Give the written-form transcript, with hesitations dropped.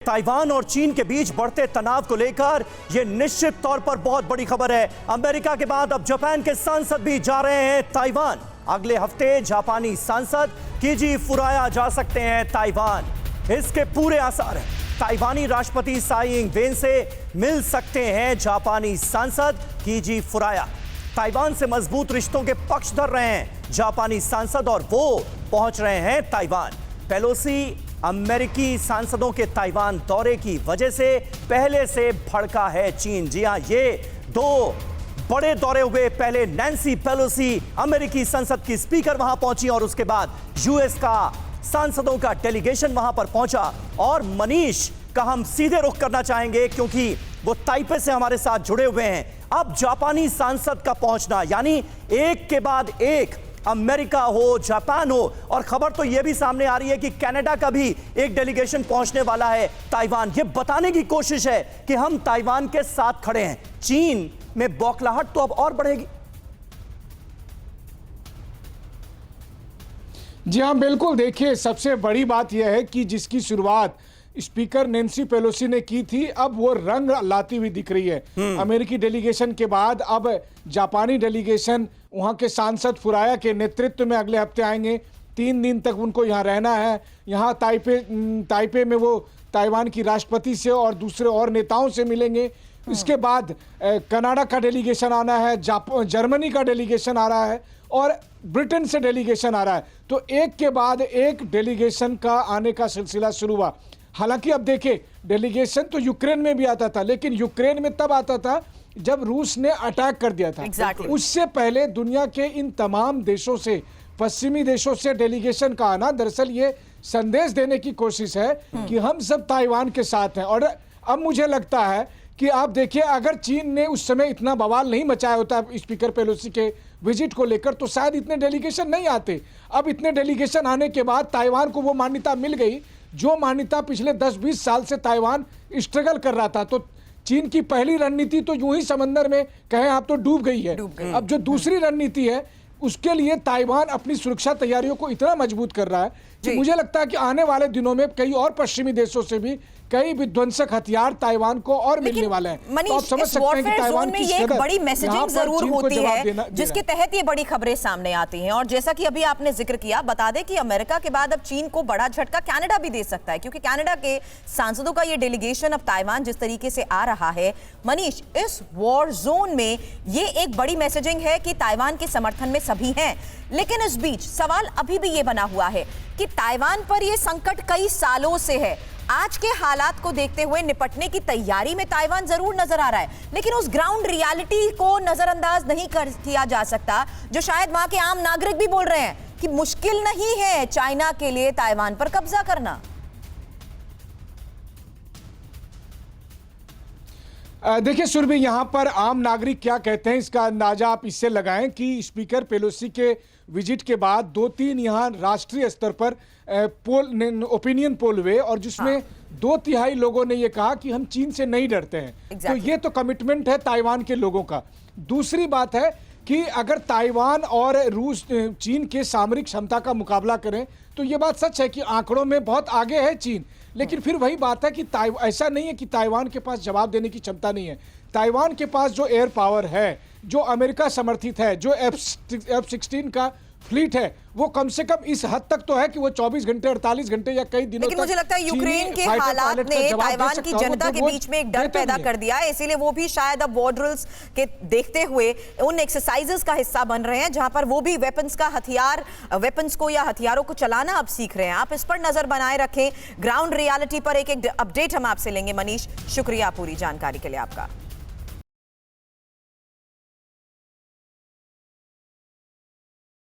Taiwan और चीन के बीच बढ़ते तनाव को लेकर यह निश्चित तौर पर बहुत बड़ी खबर है। अमेरिका के बाद अब जापान के सांसद भी जा रहे हैं ताइवान। अगले हफ्ते जापानी सांसद कीजी फुराया जा सकते हैं ताइवान। इसके पूरे आसार हैं। ताइवानी राष्ट्रपति त्साई इंग-वेन से मिल सकते हैं जापानी सांसद कीजी फुराया। ताइवान से मजबूत रिश्तों के पक्ष धर रहे हैं जापानी सांसद और वो पहुंच रहे हैं ताइवान। पेलोसी अमेरिकी सांसदों के ताइवान दौरे की वजह से पहले से भड़का है चीन। जी हां, ये दो बड़े दौरे हुए। पहले नैन्सी पेलोसी अमेरिकी संसद की स्पीकर वहां पहुंची और उसके बाद यूएस का सांसदों का डेलीगेशन वहां पर पहुंचा। और मनीष का हम सीधे रुख करना चाहेंगे क्योंकि वो ताइपे से हमारे साथ जुड़े हुए हैं। अब जापानी सांसद का पहुंचना यानी एक के बाद एक, अमेरिका हो, जापान हो, और खबर तो यह भी सामने आ रही है कि कनाडा का भी एक डेलीगेशन पहुंचने वाला है ताइवान। यह बताने की कोशिश है कि हम ताइवान के साथ खड़े हैं। चीन में बौखलाहट तो अब और बढ़ेगी। जी हां, बिल्कुल। देखिए, सबसे बड़ी बात यह है कि जिसकी शुरुआत स्पीकर नैन्सी पेलोसी ने की थी, अब वो रंग लाती हुई दिख रही है। अमेरिकी डेलीगेशन के बाद अब जापानी डेलीगेशन वहां के सांसद फुराया के नेतृत्व में अगले हफ्ते आएंगे। 3 दिन तक उनको यहाँ रहना है। यहाँ ताइपे में वो ताइवान की राष्ट्रपति से और दूसरे और नेताओं से मिलेंगे। इसके बाद कनाडा का डेलीगेशन आना है, जर्मनी का डेलीगेशन आ रहा है और ब्रिटेन से डेलीगेशन आ रहा है। तो एक के बाद एक डेलीगेशन का आने का सिलसिला शुरू हुआ। हालांकि अब देखिए, डेलीगेशन तो यूक्रेन में भी आता था, लेकिन यूक्रेन में तब आता था जब रूस ने अटैक कर दिया था। उससे पहले दुनिया के इन तमाम देशों से, पश्चिमी देशों से डेलीगेशन का आना दरअसल ये संदेश देने की कोशिश है कि हम सब ताइवान के साथ हैं। और अब मुझे लगता है कि आप देखिए, अगर चीन ने उस समय इतना बवाल नहीं मचाया होता स्पीकर पेलोसी के विजिट को लेकर, तो शायद इतने डेलीगेशन नहीं आते। अब इतने डेलीगेशन आने के बाद ताइवान को वो मान्यता मिल गई जो मान्यता पिछले 10-20 साल से ताइवान स्ट्रगल कर रहा था। तो चीन की पहली रणनीति तो यूं ही समंदर में कहें आप तो डूब गई है। अब जो दूसरी रणनीति है, उसके लिए ताइवान अपनी सुरक्षा तैयारियों को इतना मजबूत कर रहा है कि मुझे लगता है कि आने वाले दिनों में कई और पश्चिमी देशों से भी कई विध्वंसक हथियार ताइवान को और मिलने वाले हैं। तो आप समझ सकते हैं कि ताइवान में ये एक बड़ी मैसेजिंग जरूर होती है जिसके तहत ये बड़ी खबरें सामने आती हैं। और जैसा कि अभी आपने जिक्र किया, बता दें कि अमेरिका के बाद अब चीन को बड़ा झटका कनाडा भी दे सकता है, क्योंकि कनाडा के सांसदों का ये डेलीगेशन अब ताइवान जिस तरीके से आ रहा है, मनीष, इस वॉर जोन में ये एक बड़ी मैसेजिंग है कि ताइवान के समर्थन में सभी हैं। लेकिन इस बीच सवाल अभी भी ये बना हुआ है कि ताइवान पर यह संकट कई सालों से है। आज के हालात को देखते हुए निपटने की तैयारी में ताइवान जरूर नजर आ रहा है, लेकिन उस ग्राउंड रियलिटी को नजरअंदाज नहीं किया जा सकता, जो शायद वहां के आम नागरिक भी बोल रहे हैं कि मुश्किल नहीं है चाइना के लिए ताइवान पर कब्जा करना। देखिए सुरभि, यहाँ पर आम नागरिक क्या कहते हैं इसका अंदाजा आप इससे लगाएं कि स्पीकर पेलोसी के विजिट के बाद 2-3 यहाँ राष्ट्रीय स्तर पर ओपिनियन पोल हुए और जिसमें 2/3 लोगों ने ये कहा कि हम चीन से नहीं डरते हैं। तो ये तो कमिटमेंट है ताइवान के लोगों का। दूसरी बात है कि अगर ताइवान और रूस चीन के सामरिक क्षमता का मुकाबला करें तो ये बात सच है कि आंकड़ों में बहुत आगे है चीन, लेकिन फिर वही बात है कि ऐसा नहीं है कि ताइवान के पास जवाब देने की क्षमता नहीं है। ताइवान के पास जो एयर पावर है, जो अमेरिका समर्थित है, जो F-16 का फ्लीट है, वो कम से कम इस हद तक तो है कि वो 24 घंटे 48 घंटे या कई दिनों तक। लेकिन मुझे लगता है यूक्रेन के हालात ने ताइवान की जनता के बीच में एक डर पैदा कर दिया है, इसीलिए वो भी शायद अब वॉर ड्रिल्स के देखते हुए उन एक्सरसाइजेस का हिस्सा बन रहे हैं जहां पर वो भी वेपन्स को या हथियारों को चलाना अब सीख रहे हैं। आप इस पर नजर बनाए रखें। ग्राउंड रियलिटी पर एक अपडेट हम आपसे लेंगे। मनीष, शुक्रिया पूरी जानकारी के लिए आपका।